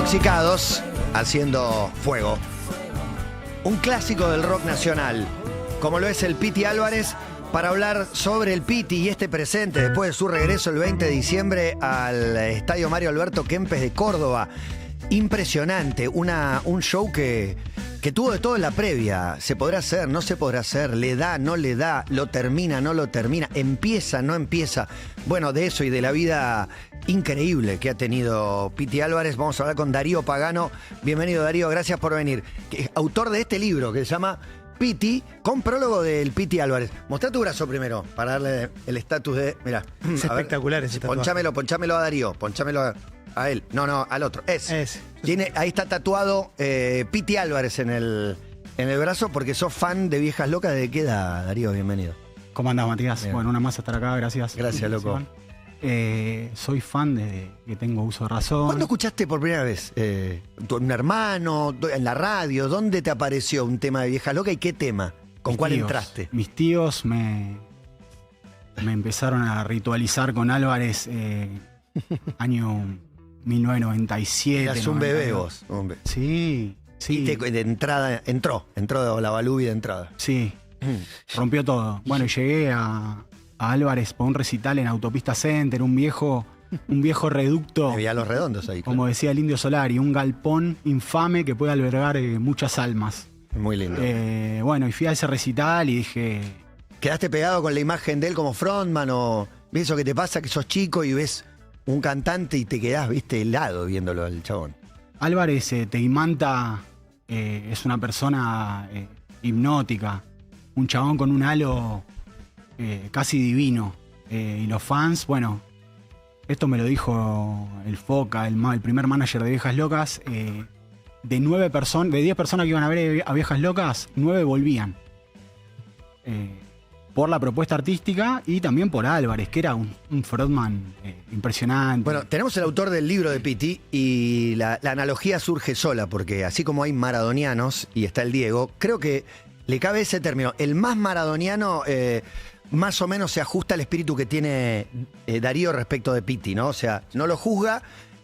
Intoxicados, haciendo fuego. Un clásico del rock nacional, como lo es el Piti Álvarez, para hablar sobre el Piti y este presente después de su regreso el 20 de diciembre al Estadio Mario Alberto Kempes de Córdoba. Impresionante, un show que tuvo de todo en la previa. Se podrá hacer, no se podrá hacer, le da, no le da, lo termina, no lo termina, empieza, no empieza. Bueno, de eso y de la vida increíble que ha tenido Piti Álvarez, vamos a hablar con Darío Pagano. Bienvenido, Darío, gracias por venir. Autor de este libro que se llama Piti, con prólogo del Piti Álvarez. Mostrá tu brazo primero, para darle el estatus de... Mirá, es espectacular ese tatuaje. Ponchámelo a Darío, ponchámelo a él. No, al otro. Ahí está tatuado Piti Álvarez en el brazo, porque sos fan de Viejas Locas. ¿De qué edad, Darío? Bienvenido. ¿Cómo andás, Matías? Bien. Bueno, una más estar acá, gracias. Gracias, loco. Soy fan de que tengo uso de razón. ¿Cuándo escuchaste por primera vez? ¿Un hermano? ¿En la radio? ¿Dónde te apareció un tema de Viejas Locas y qué tema? ¿Con cuál entraste? Mis tíos me empezaron a ritualizar con Álvarez año 1997. Eras un bebé vos. Hombre. Sí. Y de entrada, entró la Balubi de entrada. Sí, rompió todo. Bueno, y llegué a Álvarez por un recital en Autopista Center, un viejo reducto. Me vi a los redondos ahí. Como decía el Indio Solari, un galpón infame que puede albergar muchas almas. Muy lindo. Bueno, y fui a ese recital y dije... ¿Quedaste pegado con la imagen de él como frontman o ves eso que te pasa, que sos chico y ves un cantante y te quedás, viste, helado viéndolo al chabón? Álvarez te imanta, es una persona hipnótica, un chabón con un halo casi divino. Y los fans, bueno, esto me lo dijo el Foca, el primer manager de Viejas Locas, de 10 personas que iban a ver a Viejas Locas, 9 volvían. Por la propuesta artística y también por Álvarez, que era un frontman impresionante. Bueno, tenemos el autor del libro de Piti y la analogía surge sola, porque así como hay maradonianos y está el Diego, creo que le cabe ese término. El más maradoniano más o menos se ajusta al espíritu que tiene Darío respecto de Piti, ¿no? O sea, no lo juzga,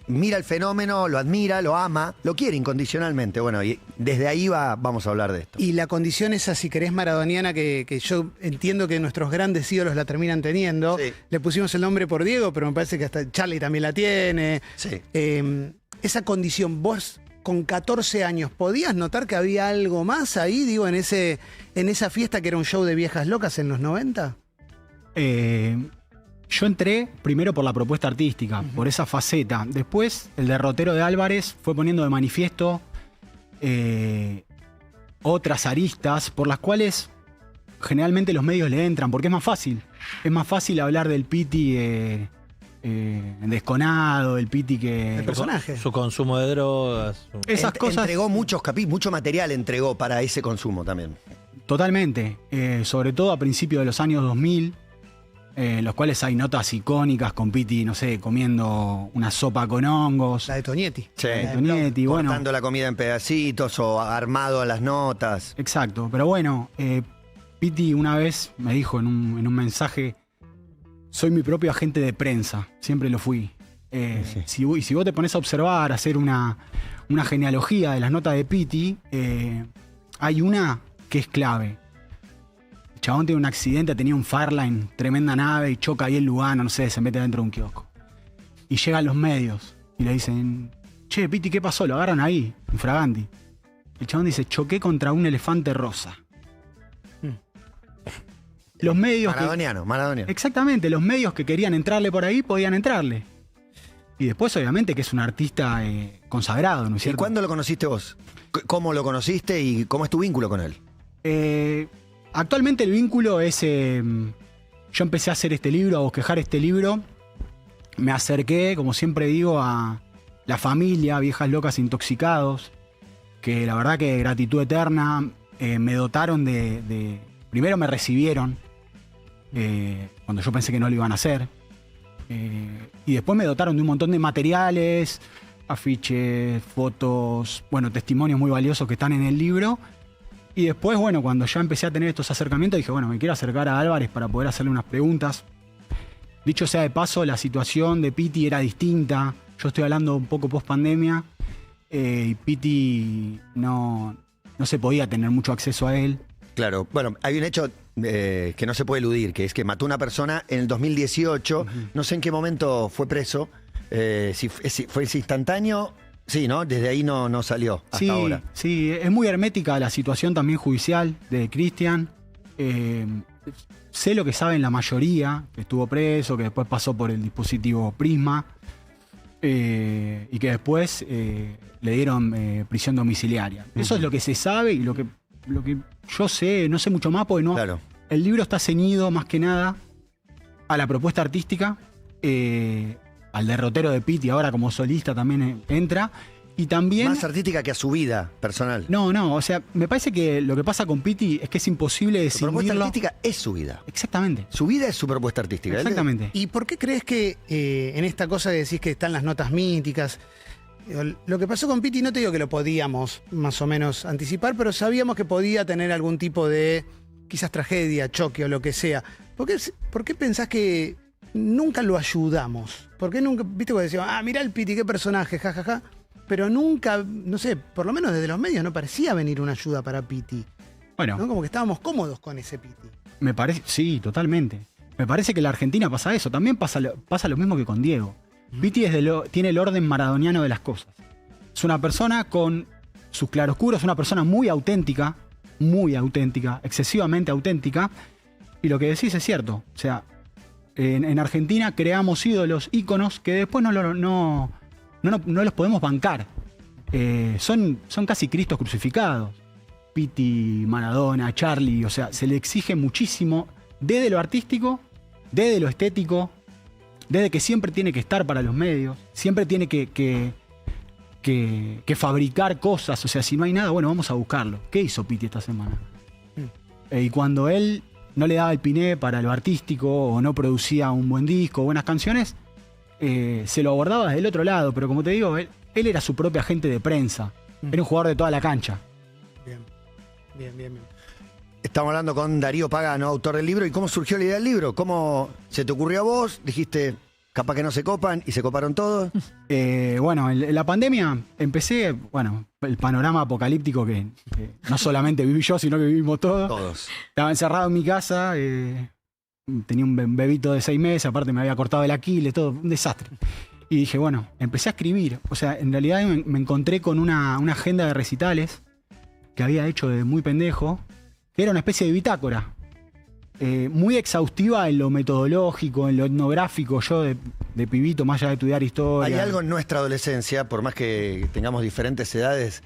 mira el fenómeno, lo admira, lo ama, lo quiere incondicionalmente. Bueno, y desde ahí vamos a hablar de esto. Y la condición esa, si querés, maradoniana, que yo entiendo que nuestros grandes ídolos la terminan teniendo. Sí. Le pusimos el nombre por Diego, pero me parece que hasta Charlie también la tiene. Sí. Esa condición, vos con 14 años, ¿podías notar que había algo más ahí, digo, en esa fiesta que era un show de Viejas Locas en los 90? Yo entré primero por la propuesta artística, por esa faceta. Después, el derrotero de Álvarez fue poniendo de manifiesto otras aristas por las cuales generalmente los medios le entran, porque es más fácil. Es más fácil hablar del Piti desconado, del Piti que... El personaje. Su consumo de drogas. Esas cosas... Entregó mucho material entregó para ese consumo también. Totalmente. Sobre todo a principios de los años 2000. Los cuales hay notas icónicas con Piti, no sé, comiendo una sopa con hongos. La de Tonietti. Sí. La de Tonietti, bueno. Cortando la comida en pedacitos o armado a las notas. Exacto, pero bueno, Piti una vez me dijo en un mensaje, soy mi propio agente de prensa, siempre lo fui. Si vos te pones a observar, a hacer una genealogía de las notas de Piti, hay una que es clave. El chabón tiene un accidente, tenía un Fairline, tremenda nave, y choca ahí en Lugano, no sé, se mete dentro de un kiosco. Y llegan los medios y le dicen, che, Piti, ¿qué pasó? Lo agarran ahí, en Fraganti. El chabón dice, choqué contra un elefante rosa. Los medios... Maradoniano. Exactamente, los medios que querían entrarle por ahí podían entrarle. Y después, obviamente, que es un artista consagrado, ¿no es cierto? ¿Y cuándo lo conociste vos? ¿Cómo lo conociste y cómo es tu vínculo con él? Actualmente el vínculo es... yo empecé a hacer este libro, a bosquejar este libro. Me acerqué, como siempre digo, a la familia, Viejas Locas Intoxicados, que la verdad que gratitud eterna. Me dotaron primero me recibieron, cuando yo pensé que no lo iban a hacer. Y después me dotaron de un montón de materiales, afiches, fotos, bueno, testimonios muy valiosos que están en el libro. Y después, bueno, cuando ya empecé a tener estos acercamientos, dije, bueno, me quiero acercar a Álvarez para poder hacerle unas preguntas. Dicho sea de paso, la situación de Piti era distinta. Yo estoy hablando un poco post pandemia. y Piti no se podía tener mucho acceso a él. Claro, bueno, hay un hecho que no se puede eludir, que es que mató a una persona en el 2018, no sé en qué momento fue preso, si fue instantáneo, sí, ¿no? Desde ahí no salió hasta ahora. Sí, es muy hermética la situación también judicial de Cristian. Sé lo que saben la mayoría, que estuvo preso, que después pasó por el dispositivo Prisma, y que después le dieron prisión domiciliaria. Eso es lo que se sabe y lo que yo sé, no sé mucho más porque no. Claro. El libro está ceñido más que nada a la propuesta artística, al derrotero de Piti, ahora como solista también entra. Y también. Más artística que a su vida personal. No, o sea, me parece que lo que pasa con Piti es que es imposible Su propuesta decidirlo. artística es su vida. Exactamente. Su vida es su propuesta artística. Exactamente. ¿Y por qué crees que en esta cosa de decís que están las notas míticas? Lo que pasó con Piti, no te digo que lo podíamos más o menos anticipar, pero sabíamos que podía tener algún tipo de quizás tragedia, choque o lo que sea. ¿Por qué pensás que nunca lo ayudamos? ¿Por qué nunca, viste, cuando decíamos, mirá el Piti, qué personaje, jajaja? Pero nunca, no sé, por lo menos desde los medios no parecía venir una ayuda para Piti. Bueno, ¿No? Como que estábamos cómodos con ese Piti. me parece, sí, totalmente. Me parece que en la Argentina pasa eso. También pasa lo mismo que con Diego. Piti tiene el orden maradoniano de las cosas. Es una persona con sus claroscuros, una persona muy auténtica, excesivamente auténtica. Y lo que decís es cierto. O sea, en Argentina creamos ídolos, íconos, que después no los podemos bancar. Son casi Cristos crucificados. Piti, Maradona, Charlie, o sea, se le exige muchísimo desde lo artístico, desde lo estético, desde que siempre tiene que estar para los medios, siempre tiene que fabricar cosas. O sea, si no hay nada, bueno, vamos a buscarlo. ¿Qué hizo Piti esta semana? Y cuando él no le daba el piné para lo artístico o no producía un buen disco, buenas canciones, se lo abordaba desde el otro lado. Pero como te digo, él era su propio agente de prensa. Era un jugador de toda la cancha. Bien. Estamos hablando con Darío Pagano, autor del libro. ¿Y cómo surgió la idea del libro? ¿Cómo se te ocurrió a vos? Dijiste, capaz que no se copan, y se coparon todos. Bueno, en la pandemia empecé, el panorama apocalíptico que no solamente viví yo, sino que vivimos todos. Todos. Estaba encerrado en mi casa, tenía un bebito de 6 meses, aparte me había cortado el Aquiles, todo, un desastre. Y dije, bueno, empecé a escribir. O sea, en realidad me encontré con una agenda de recitales que había hecho de muy pendejo, que era una especie de bitácora. Muy exhaustiva en lo metodológico, en lo etnográfico. Yo de pibito, más allá de estudiar historia. Hay algo en nuestra adolescencia, por más que tengamos diferentes edades,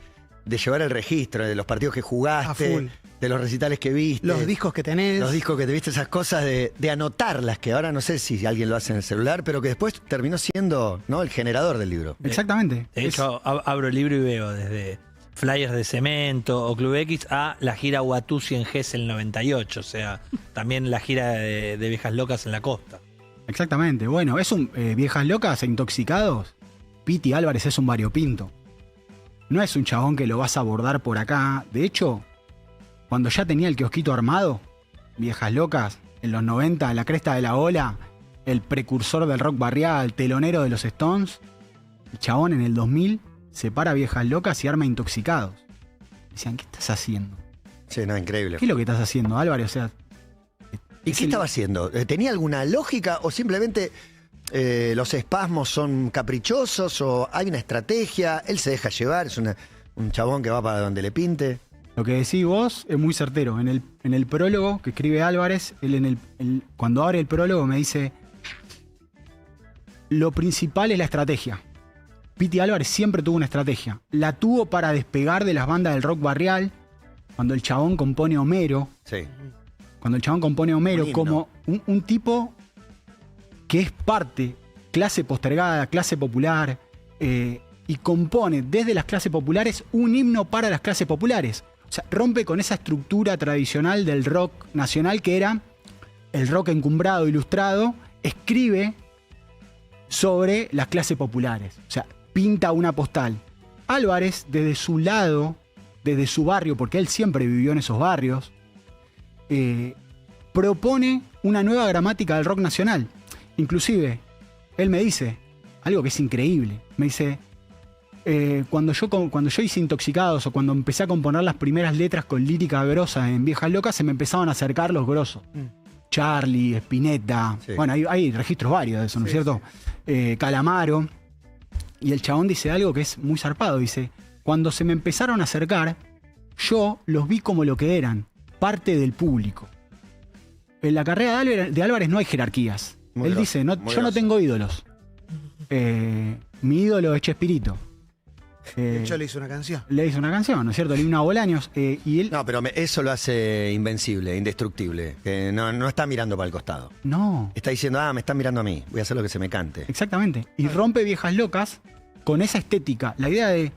de llevar el registro de los partidos que jugaste, de los recitales que viste. Los discos que tenés. Los discos que te viste, esas cosas de anotarlas, que ahora no sé si alguien lo hace en el celular, pero que después terminó siendo, ¿no?, el generador del libro. Exactamente. De hecho, abro el libro y veo desde flyers de Cemento o Club X a la gira Watusi en Gesell 98, o sea, también la gira de Viejas Locas en la costa. Exactamente. Bueno, es un Viejas Locas e Intoxicados. Piti Álvarez es un variopinto. No es un chabón que lo vas a abordar por acá. De hecho, cuando ya tenía el kiosquito armado, Viejas Locas, en los 90, en la cresta de la ola, el precursor del rock barrial, telonero de los Stones, el chabón en el 2000 se para Viejas Locas y arma Intoxicados. Decían, ¿qué estás haciendo? Sí, no, increíble. ¿Qué es lo que estás haciendo, Álvarez? O sea, ¿Y qué estaba haciendo? ¿Tenía alguna lógica o simplemente los espasmos son caprichosos o hay una estrategia? Él se deja llevar, es un chabón que va para donde le pinte. Lo que decís vos es muy certero. En el prólogo que escribe Álvarez, él cuando abre el prólogo me dice, lo principal es la estrategia. Piti Álvarez siempre tuvo una estrategia. La tuvo para despegar de las bandas del rock barrial, cuando el chabón compone Homero. Sí. Cuando el chabón compone Homero Un himno. como un tipo que es parte, clase postergada, clase popular, y compone desde las clases populares un himno para las clases populares. O sea, rompe con esa estructura tradicional del rock nacional que era el rock encumbrado, ilustrado, escribe sobre las clases populares. O sea, pinta una postal. Álvarez, desde su lado, desde su barrio, porque él siempre vivió en esos barrios, propone una nueva gramática del rock nacional. Inclusive, él me dice algo que es increíble. Me dice, Cuando yo hice Intoxicados o cuando empecé a componer las primeras letras con lírica grosa en Viejas Locas, se me empezaban a acercar los grosos. Charlie, Spinetta, Sí. bueno, hay registros varios de eso, ¿no es cierto? Calamaro. Y el chabón dice algo que es muy zarpado, dice, cuando se me empezaron a acercar, yo los vi como lo que eran, parte del público. En la carrera de Álvarez no hay jerarquías. Muy Él grosso, dice, muy yo no grosso. tengo ídolos. Mi ídolo es Chespirito. De hecho, le hizo una canción. Le hizo una canción, ¿no es cierto? El himno a Bolaños. Y él. No, pero eso lo hace invencible, indestructible. Que no está mirando para el costado. No, Está diciendo, me están mirando a mí, voy a hacer lo que se me cante. exactamente. Y rompe Viejas Locas con esa estética. La idea de.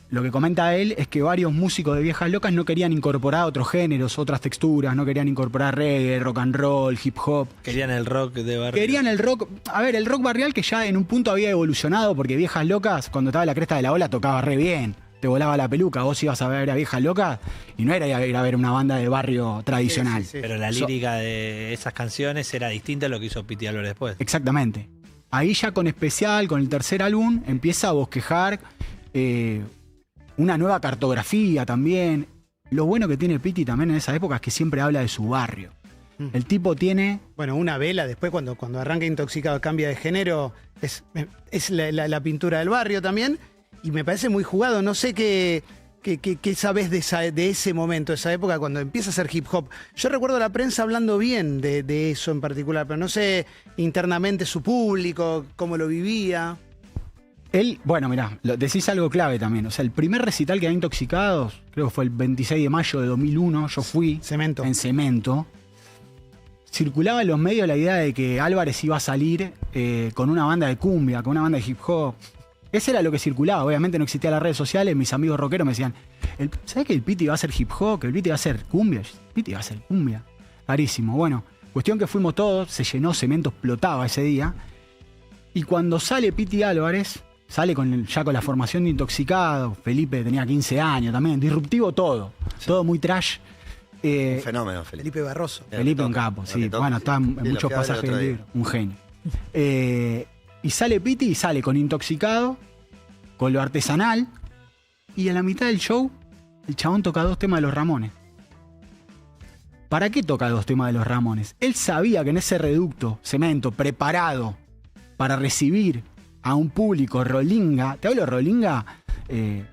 Lo que comenta él es que varios músicos de Viejas Locas no querían incorporar otros géneros, otras texturas, no querían incorporar reggae, rock and roll, hip hop. Querían el rock de barrio. Querían el rock, a ver, el rock barrial que ya en un punto había evolucionado porque Viejas Locas, cuando estaba a la cresta de la ola, tocaba re bien. Te volaba la peluca, vos ibas a ver a Viejas Locas y no era ir a ver una banda de barrio tradicional. Sí, sí, sí. Pero la lírica de esas canciones era distinta a lo que hizo Piti Álvarez después. Exactamente. Ahí ya con Especial, con el tercer álbum, empieza a bosquejar una nueva cartografía también. Lo bueno que tiene Piti también en esa época es que siempre habla de su barrio. El tipo tiene... Bueno, una vela, después cuando arranca Intoxicado cambia de género, es la pintura del barrio también, y me parece muy jugado. No sé qué sabés de ese momento, esa época, cuando empieza a hacer hip hop. Yo recuerdo a la prensa hablando bien de eso en particular, pero no sé internamente su público, cómo lo vivía. Él, bueno, mirá, decís algo clave también. O sea, el primer recital que da Intoxicados, creo que fue el 26 de mayo de 2001, yo fui Cemento. en Cemento. Circulaba en los medios la idea de que Álvarez iba a salir con una banda de cumbia, con una banda de hip hop. Ese era lo que circulaba. Obviamente no existían las redes sociales. Mis amigos rockeros me decían, ¿sabes que el Piti va a hacer hip hop? Que el Piti va a hacer cumbia. El Piti va a hacer cumbia. Carísimo. Bueno, cuestión que fuimos todos, se llenó, Cemento explotaba ese día. Y cuando sale Piti Álvarez, sale ya con la formación de Intoxicado. Felipe tenía 15 años también. Disruptivo todo. Todo muy trash. Un fenómeno, Felipe. Felipe Barroso. Felipe un capo, sí. Bueno, está en muchos pasajes del libro. Un genio. Y sale Piti y sale con Intoxicado, con lo artesanal. Y a la mitad del show, el chabón toca 2 temas de los Ramones. ¿Para qué toca 2 temas de los Ramones? Él sabía que en ese reducto, Cemento, preparado para recibir a un público rolinga, te hablo de rolinga,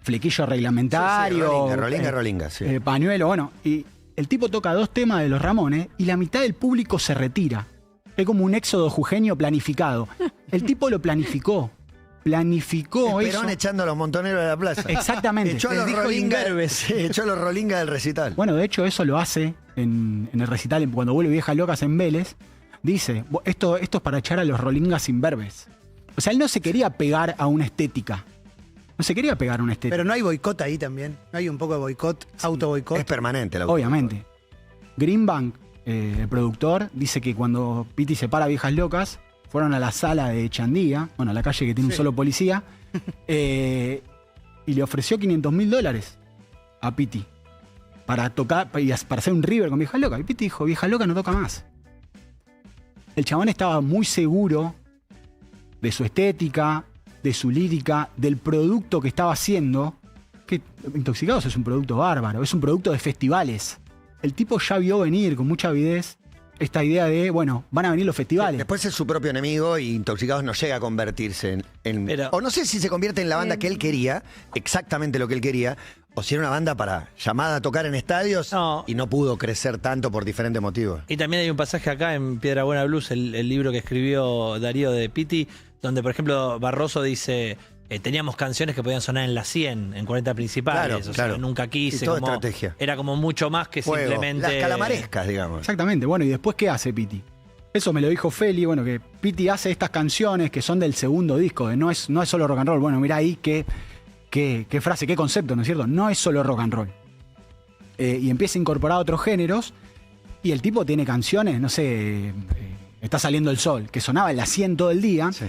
flequillo reglamentario, Rolinga, sí. Pañuelo, bueno, y el tipo toca 2 temas de los Ramones y la mitad del público se retira. Es como un éxodo jujeño planificado. El tipo lo planificó. Planificó Perón eso. echando a los montoneros de la plaza. Exactamente. Echó a Les los dijo rolinga, imberbes. sí, echó a los rolinga del recital. Bueno, de hecho, eso lo hace en el recital cuando vuelve Viejas Locas en Vélez. Dice, esto es para echar a los rolingas imberbes. O sea, él no se quería pegar a una estética. No se quería pegar a una estética. Pero no hay boicot ahí también. No hay un poco de boicot, auto boicot. Es permanente la Obviamente. Greenbank, el productor, dice que cuando Piti se para Viejas Locas, fueron a la sala de Chandía, bueno, a la calle que tiene un solo policía, y le ofreció $500.000 a Piti para tocar, para hacer un River con Viejas Locas. Y Piti dijo, Viejas Locas no toca más. El chabón estaba muy seguro de su estética, de su lírica, del producto que estaba haciendo, que Intoxicados es un producto bárbaro, es un producto de festivales. El tipo ya vio venir con mucha avidez esta idea de, bueno, van a venir los festivales. Después es su propio enemigo y Intoxicados no llega a convertirse en Pero- o no sé si se convierte en la banda que él quería, exactamente lo que él quería, o si era una banda llamada a tocar en estadios No. y no pudo crecer tanto por diferentes motivos. Y también hay un pasaje acá en Piedra Buena Blues, el libro que escribió Darío de Piti, donde, por ejemplo, Barroso dice, teníamos canciones que podían sonar en las 100, en 40 principales. Claro, o sea, claro. nunca quise. Y toda como- estrategia. Era como mucho más que Fuego, simplemente... las calamarescas, digamos. Exactamente. Bueno, ¿y después qué hace Piti? Eso me lo dijo Feli, bueno, que Piti hace estas canciones que son del segundo disco, de no es solo rock and roll. Bueno, mirá ahí qué frase, qué concepto, ¿no es cierto? No es solo rock and roll. Y empieza a incorporar otros géneros, y el tipo tiene canciones, no sé, Está saliendo el sol, que sonaba en la 100 todo el día. Sí.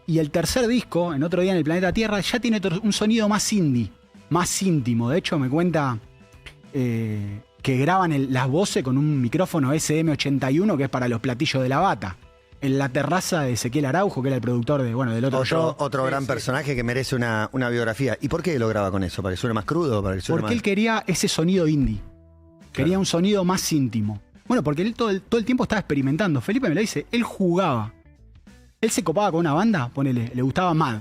Y el tercer disco, En otro día en el planeta Tierra, ya tiene un sonido más indie, más íntimo. De hecho, me cuenta que graban las voces con un micrófono SM81 que es para los platillos de la bata. en la terraza de Ezequiel Araujo, que era el productor del otro show. Otro gran personaje que merece una biografía. ¿Y por qué lo graba con eso? ¿Para que suene más crudo? ¿Para que suene Porque más... él quería ese sonido indie. Quería un sonido más íntimo. Bueno, porque él todo el tiempo estaba experimentando. Felipe me lo dice, él jugaba. Él se copaba con una banda, ponele, le gustaba Mad,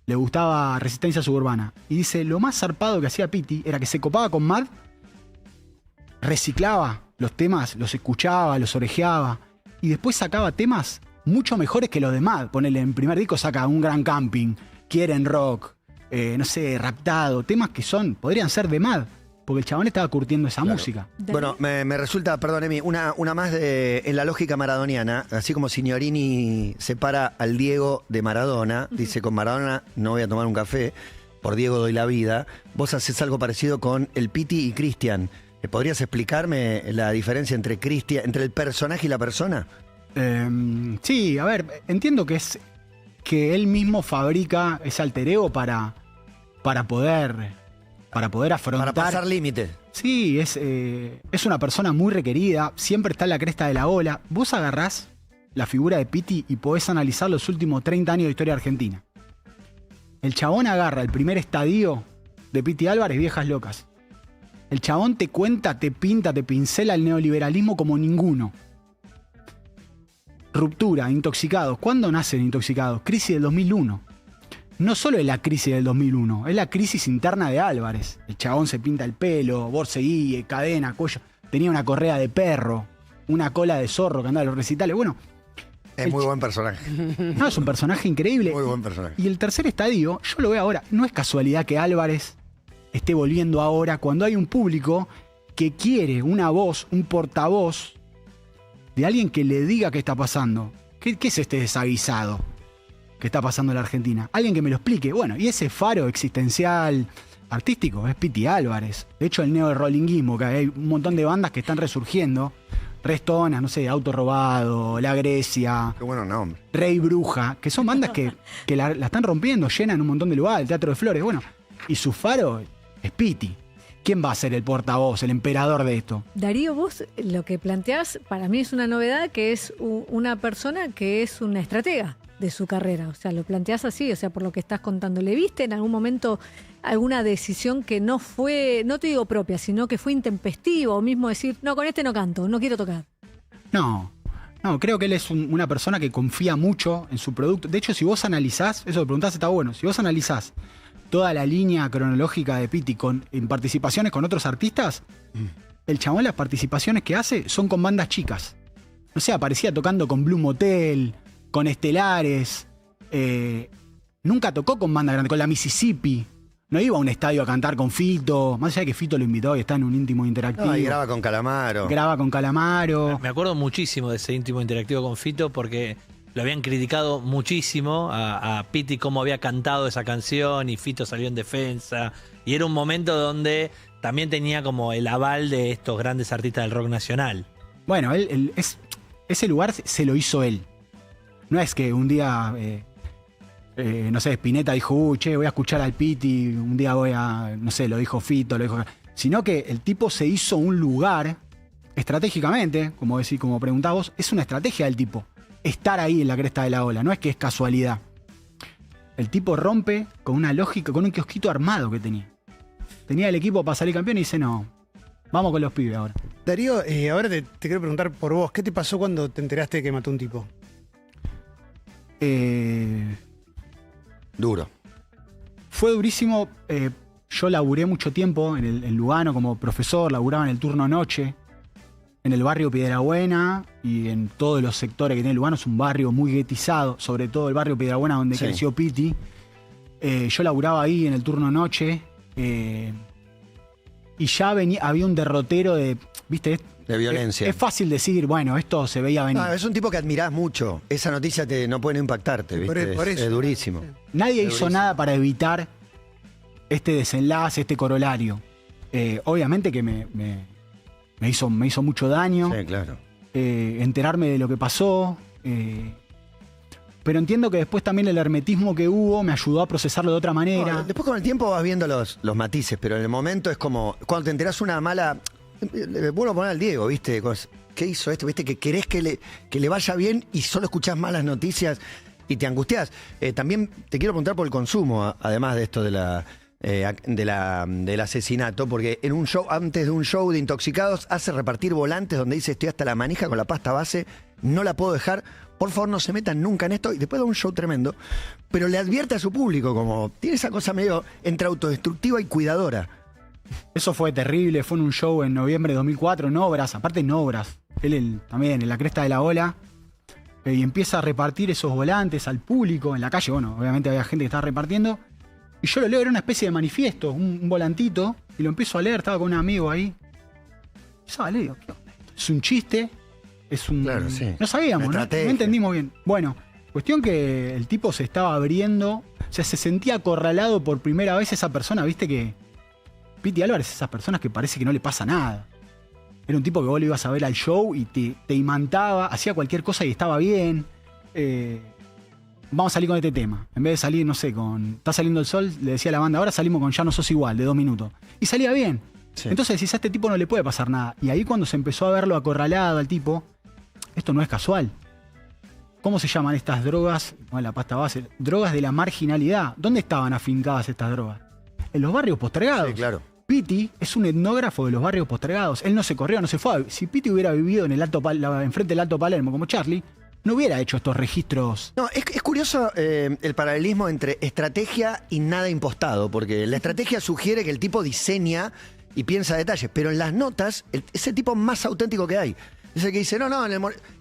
le gustaba Resistencia Suburbana. Y dice, lo más zarpado que hacía Piti era que se copaba con Mad, reciclaba los temas, los escuchaba, los orejeaba, y después sacaba temas mucho mejores que los de Mad. Ponele, en primer disco saca Un Gran Camping, Quieren Rock, no sé, Raptado, temas que podrían ser de Mad. Porque el chabón estaba curtiendo esa música. Bueno, me resulta, perdón, Emi, una más en la lógica maradoniana, así como Signorini separa al Diego de Maradona, dice, con Maradona no voy a tomar un café, por Diego doy la vida, vos haces algo parecido con el Piti y Cristian. ¿Podrías explicarme la diferencia entre el personaje y la persona? Sí, a ver, entiendo que es que él mismo fabrica ese alter ego para poder afrontar. Para pasar límites. Sí, es una persona muy requerida, siempre está en la cresta de la ola. Vos agarrás la figura de Piti y podés analizar los últimos 30 años de historia argentina. El chabón agarra el primer estadio de Piti Álvarez, Viejas Locas. El chabón te cuenta, te pinta, te pincela el neoliberalismo como ninguno. Ruptura, Intoxicados. ¿Cuándo nacen Intoxicados? Crisis del 2001. No solo es la crisis del 2001, es la crisis interna de Álvarez. El chabón se pinta el pelo, borseguí, cadena, cuello. Tenía una correa de perro, una cola de zorro que andaba en los recitales. Bueno. Es muy buen personaje. No, es un personaje increíble. Muy buen personaje. Y el tercer estadio, yo lo veo ahora. No es casualidad que Álvarez esté volviendo ahora cuando hay un público que quiere una voz, un portavoz de alguien que le diga qué está pasando. ¿Qué es este desaguisado que está pasando en la Argentina? Alguien que me lo explique. Bueno, y ese faro existencial, artístico, es Piti Álvarez. De hecho, el neo-rollinguismo, que hay un montón de bandas que están resurgiendo. Restonas, no sé, Auto Robado, La Grecia. Qué bueno nombre. Rey Bruja, que son bandas que la están rompiendo, llenan un montón de lugares, el Teatro de Flores. Bueno, y su faro es Piti. ¿Quién va a ser el portavoz, el emperador de esto? Darío, vos lo que planteás para mí es una novedad, que es una persona que es una estratega de su carrera. O sea, lo planteás así, o sea, por lo que estás contando. ¿Le viste en algún momento alguna decisión que no fue, no te digo propia, sino que fue intempestiva, o mismo decir, no, con este no canto, no quiero tocar? No, creo que él es una persona que confía mucho en su producto. De hecho, si vos analizás, eso que preguntás está bueno, si vos analizás toda la línea cronológica de Piti en participaciones con otros artistas, el chabón, las participaciones que hace son con bandas chicas. No sé, aparecía tocando con Blue Motel, con Estelares, nunca tocó con banda grande, con la Mississippi. No iba a un estadio a cantar con Fito, más allá de que Fito lo invitó y está en un íntimo interactivo. No, y graba con Calamaro. Graba con Calamaro. Me acuerdo muchísimo de ese íntimo interactivo con Fito porque lo habían criticado muchísimo a Piti, cómo había cantado esa canción, y Fito salió en defensa. Y era un momento donde también tenía como el aval de estos grandes artistas del rock nacional. Bueno, ese lugar se lo hizo él. No es que un día, no sé, Spinetta dijo, che, voy a escuchar al Piti, un día voy a, no sé, lo dijo Fito, lo dijo... Sino que el tipo se hizo un lugar estratégicamente, como preguntabas vos, es una estrategia del tipo. Estar ahí en la cresta de la ola, no es que es casualidad. El tipo rompe con una lógica, con un kiosquito armado que tenía. Tenía el equipo para salir campeón y dice, no, vamos con los pibes ahora. Darío, ahora te quiero preguntar por vos, ¿qué te pasó cuando te enteraste de que mató un tipo? Duro. Fue durísimo. Yo laburé mucho tiempo en Lugano como profesor, laburaba en el turno noche, en el barrio Piedrabuena y en todos los sectores que tiene Lugano. Es un barrio muy guetizado, sobre todo el barrio Piedrabuena donde creció Piti. Yo laburaba ahí en el turno noche y ya había un derrotero de, ¿viste? De violencia. Es fácil decir, bueno, esto se veía venir. No, es un tipo que admirás mucho. Esa noticia no puede no impactarte, ¿viste? Por eso. Es durísimo. Nadie hizo nada para evitar este desenlace, este corolario. Obviamente que me hizo mucho daño. Sí, claro. Enterarme de lo que pasó. Pero entiendo que después también el hermetismo que hubo me ayudó a procesarlo de otra manera. No, después con el tiempo vas viendo los matices, pero en el momento es como, cuando te enterás una mala... Vuelvo a poner al Diego, ¿viste? ¿qué hizo esto? ¿Viste? Que querés que le vaya bien y solo escuchás malas noticias y te angustiás. También te quiero preguntar por el consumo, además de esto del asesinato, porque en un show, antes de un show de intoxicados, hace repartir volantes donde dice: estoy hasta la manija con la pasta base, no la puedo dejar, por favor no se metan nunca en esto, y después da un show tremendo, pero le advierte a su público, como tiene esa cosa medio entre autodestructiva y cuidadora. Eso fue terrible, fue en un show en noviembre de 2004, en Obras, aparte en Obras, él también en la cresta de la ola, y empieza a repartir esos volantes al público en la calle. Bueno, obviamente había gente que estaba repartiendo, y yo lo leo, era una especie de manifiesto, un volantito, y lo empiezo a leer, estaba con un amigo ahí. Y le digo, ¿qué onda? ¿Es un chiste? Es un... Claro, sí. No sabíamos, no entendimos bien. Bueno, cuestión que el tipo se estaba abriendo, o sea, se sentía acorralado por primera vez esa persona, viste que... Piti Álvarez, esas personas que parece que no le pasa nada. Era un tipo que vos lo ibas a ver al show y te imantaba, hacía cualquier cosa y estaba bien. Vamos a salir con este tema. En vez de salir, no sé, con Está saliendo el sol, le decía a la banda, ahora salimos con Ya no sos igual, de 2 minutos. Y salía bien. Sí. Entonces decís, a este tipo no le puede pasar nada. Y ahí cuando se empezó a verlo acorralado al tipo, esto no es casual. ¿Cómo se llaman estas drogas? Bueno, la pasta base. Drogas de la marginalidad. ¿Dónde estaban afincadas estas drogas? En los barrios postergados. Sí, claro. Piti es un etnógrafo de los barrios postergados. Él no se corrió, no se fue. Si Piti hubiera vivido en el enfrente del Alto Palermo como Charlie, no hubiera hecho estos registros. No, es curioso el paralelismo entre estrategia y nada impostado, porque la estrategia sugiere que el tipo diseña y piensa detalles, pero en las notas es el tipo más auténtico que hay. Es el que dice,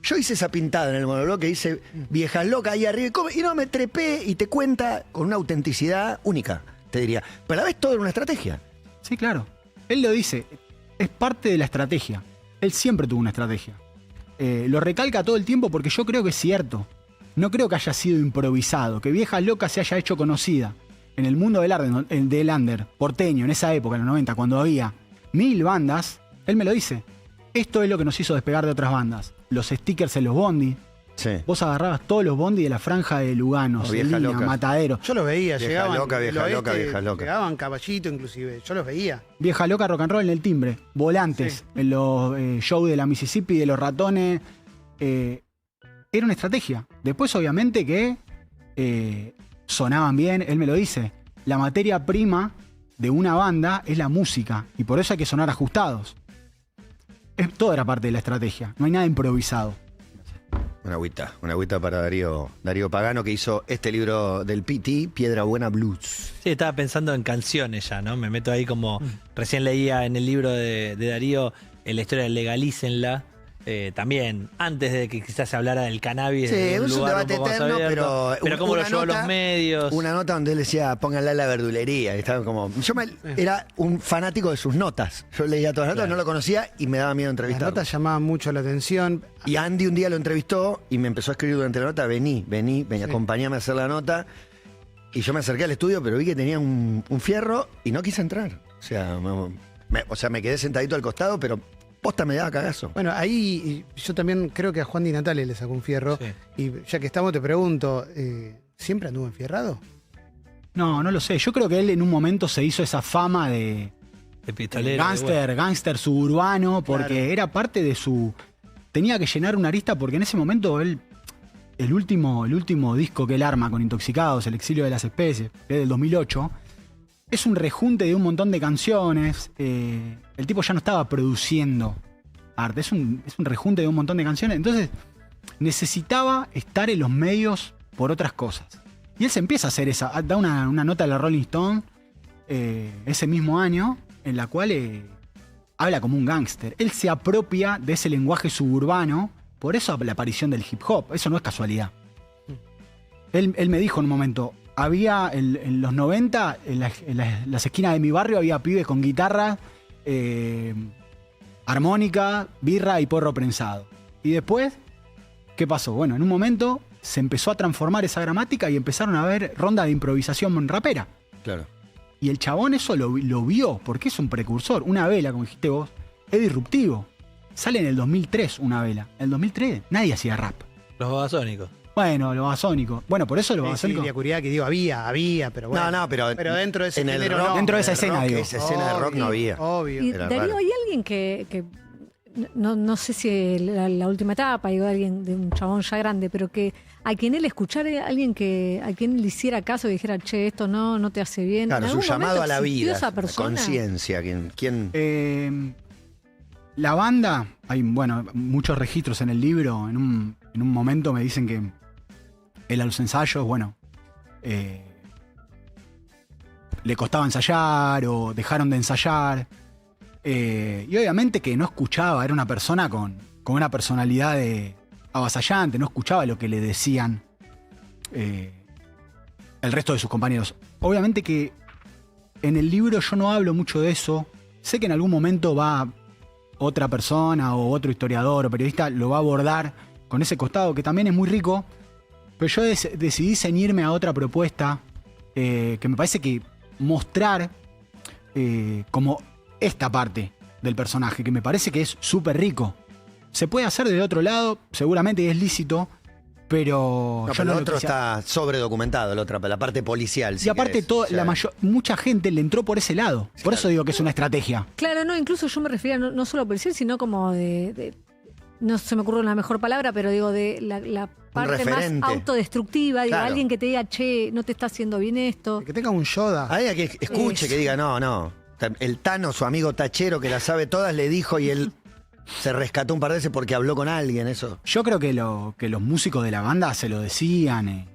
yo hice esa pintada en el monólogo que dice viejas locas ahí arriba, y no me trepé, y te cuenta con una autenticidad única, te diría. Pero a la vez todo era una estrategia. Sí, claro. Él lo dice, es parte de la estrategia. Él siempre tuvo una estrategia. Lo recalca todo el tiempo porque yo creo que es cierto. No creo que haya sido improvisado, que Viejas Locas se haya hecho conocida en el mundo del under porteño, en esa época, en los 90, cuando había 1000 bandas. Él me lo dice. Esto es lo que nos hizo despegar de otras bandas. Los stickers en los bondi. Sí. Vos agarrabas todos los bondi de la franja de Lugano, Viejas Celina, Locas. Matadero. Yo los veía, Vieja llegaban. loca, vieja del loca, oeste, vieja loca. Llegaban Caballito, inclusive. Yo los veía. Vieja Loca, rock and roll en el timbre. Volantes Sí. en los shows de la Mississippi, de los Ratones. Era una estrategia. Después, obviamente, que sonaban bien. Él me lo dice. La materia prima de una banda es la música. Y por eso hay que sonar ajustados. Todo era parte de la estrategia. No hay nada improvisado. Una agüita para Darío Pagano, que hizo este libro del Piti, Piedra Buena Blues. Sí, estaba pensando en canciones ya, ¿no? Me meto ahí como... Recién leía en el libro de Darío la historia de Legalícenla. También, antes de que quizás se hablara del cannabis. Sí, en es un lugar debate poco más eterno, abierto, pero cómo lo llevó a los medios. Una nota donde él decía, pónganla a la verdulería. Y estaba como, era un fanático de sus notas. Yo leía todas las notas, Claro. no lo conocía y me daba miedo Las entrevistarlo. notas llamaban mucho la atención. Y Andy un día lo entrevistó y me empezó a escribir durante la nota, vení, acompáñame a hacer la nota. Y yo me acerqué al estudio, pero vi que tenía un fierro y no quise entrar. O sea, me quedé sentadito al costado, pero posta me daba cagazo. Bueno, ahí yo también creo que a Juan Di Natale le sacó un fierro. Sí. Y ya que estamos, te pregunto, ¿siempre anduvo enfierrado? No lo sé. Yo creo que él en un momento se hizo esa fama de Pistolero. gángster suburbano, porque Claro. era parte de su... Tenía que llenar una arista porque en ese momento él, el último disco que él arma con Intoxicados, El exilio de las especies, que es del 2008, es un rejunte de un montón de canciones. El tipo ya no estaba produciendo arte, es un rejunte de un montón de canciones. Entonces necesitaba estar en los medios por otras cosas. Y él se empieza a hacer esa, da una nota a la Rolling Stone ese mismo año, en la cual habla como un gángster. Él se apropia de ese lenguaje suburbano, por eso la aparición del hip hop. Eso no es casualidad. Él me dijo en un momento, había en los 90, en las esquinas de mi barrio, había pibes con guitarra, armónica, birra y porro prensado. Y después, ¿qué pasó? Bueno, en un momento se empezó a transformar esa gramática y empezaron a haber rondas de improvisación rapera. Claro. Y el chabón eso lo vio, porque es un precursor. Una vela, como dijiste vos, es disruptivo. Sale en el 2003 una vela. En el 2003 nadie hacía rap. Los babasónicos. Bueno, lo babasónico. Bueno, por eso lo Sí, babasónico. la curiosidad que digo, había, pero bueno. No, pero dentro de ese en el género rock, no. Dentro de esa en el escena, rock, digo. esa escena de rock no había. Obvio. Y Era Darío, raro. ¿hay alguien que no sé si la última etapa, digo, alguien de un chabón ya grande, pero que a quien él escuchara, alguien a quien le hiciera caso y dijera, che, esto no te hace bien. Claro, ¿En su algún llamado momento a la existió vida, esa persona? conciencia. ¿Quién? La banda, hay muchos registros en el libro. En un momento me dicen que él a los ensayos, le costaba ensayar o dejaron de ensayar. Y obviamente que no escuchaba, era una persona con una personalidad avasallante, no escuchaba lo que le decían el resto de sus compañeros. Obviamente que en el libro yo no hablo mucho de eso. Sé que en algún momento va otra persona o otro historiador o periodista lo va a abordar con ese costado que también es muy rico, pero yo decidí ceñirme a otra propuesta que me parece que mostrar como esta parte del personaje, que me parece que es súper rico. Se puede hacer del otro lado, seguramente es lícito, pero No, yo pero no el lo otro quise- está sobredocumentado, la parte policial. Y si aparte querés. todo, O sea, mucha gente le entró por ese lado. Por eso digo que es una estrategia. Claro, no, incluso yo me refería no solo a policial, sino como no se me ocurre una mejor palabra, pero digo de la parte más referente. autodestructiva, digo, Claro. alguien que te diga, che, no te está haciendo bien esto. Que tenga un Yoda. Hay alguien que escuche, Eso. que diga, no. El Tano, su amigo tachero que la sabe todas, le dijo y él se rescató un par de veces porque habló con alguien, eso. Yo creo que los músicos de la banda se lo decían.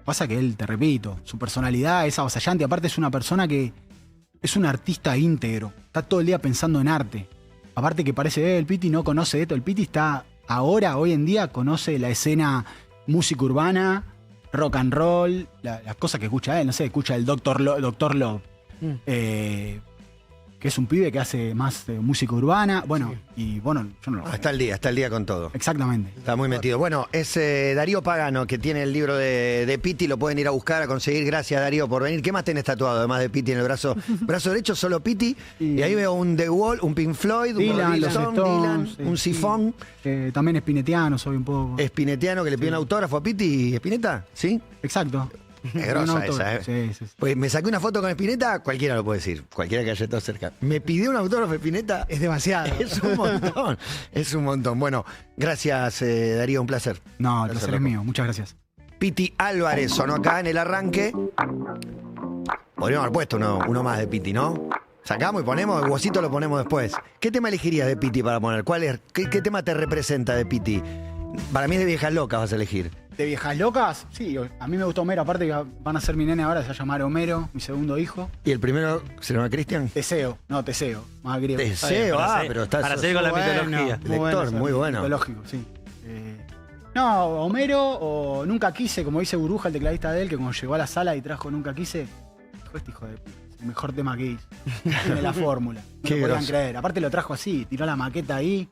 Pasa que él, te repito, su personalidad es avasallante. Aparte es una persona que es un artista íntegro. Está todo el día pensando en arte. Aparte que parece, el Piti no conoce esto. El Piti está ahora, hoy en día, conoce la escena música urbana, rock and roll, las cosas que escucha él. No sé, escucha el Dr. Love. Que es un pibe que hace más música urbana. Bueno, y bueno, yo no lo Está al día con todo. Exactamente. Está muy metido. Bueno, es Darío Pagano que tiene el libro de Piti, lo pueden ir a buscar, a conseguir. Gracias, Darío, por venir. ¿Qué más tenés tatuado además de Piti en el brazo? Brazo derecho, solo Piti. Y ahí veo un The Wall, un Pink Floyd, un Dylan, Rolling los Stone, Stones, Dylan, sí, un sí. sifón. También espinetiano soy un poco. Espinetiano que le pidió un autógrafo a Piti. ¿Espineta? ¿Sí? Exacto. Es grosa Un esa, ¿eh? Sí. Pues me saqué una foto con Spinetta, cualquiera lo puede decir, cualquiera que haya estado cerca. Me pidió un autógrafo Spinetta. Es demasiado. Es un montón, es un montón. Bueno, gracias Darío, un placer. No, el Gracias, placer es loco. mío. Muchas gracias. Piti Álvarez sonó acá en el arranque. Podríamos haber puesto uno más de Piti, ¿no? Sacamos y ponemos, el huesito lo ponemos después. ¿Qué tema elegirías de Piti para poner? ¿Qué tema te representa de Piti? Para mí es de Viejas Locas vas a elegir. ¿De Viejas Locas? Sí, a mí me gustó Homero. Aparte que van a ser mi nene ahora, se va a llamar Homero, mi segundo hijo. ¿Y el primero se llama Cristian? Teseo, más griego. Teseo, pero está para seguir con la bueno. mitología. lector, muy bueno. Mitológico, sí. No, Homero o Nunca Quise, como dice Burbuja, el tecladista de él, que cuando llegó a la sala y trajo Nunca Quise, dijo, este hijo de puta, es el mejor tema que hizo. Tiene la fórmula. No Qué lo podían groso. creer. Aparte lo trajo así, tiró la maqueta ahí.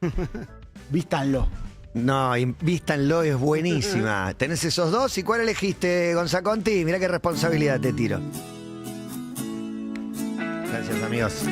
Vístanlo. No, Vístanlo es buenísima. Tenés esos dos. ¿Y cuál elegiste, Gonzaconti? Mirá qué responsabilidad te tiro. Gracias, amigos.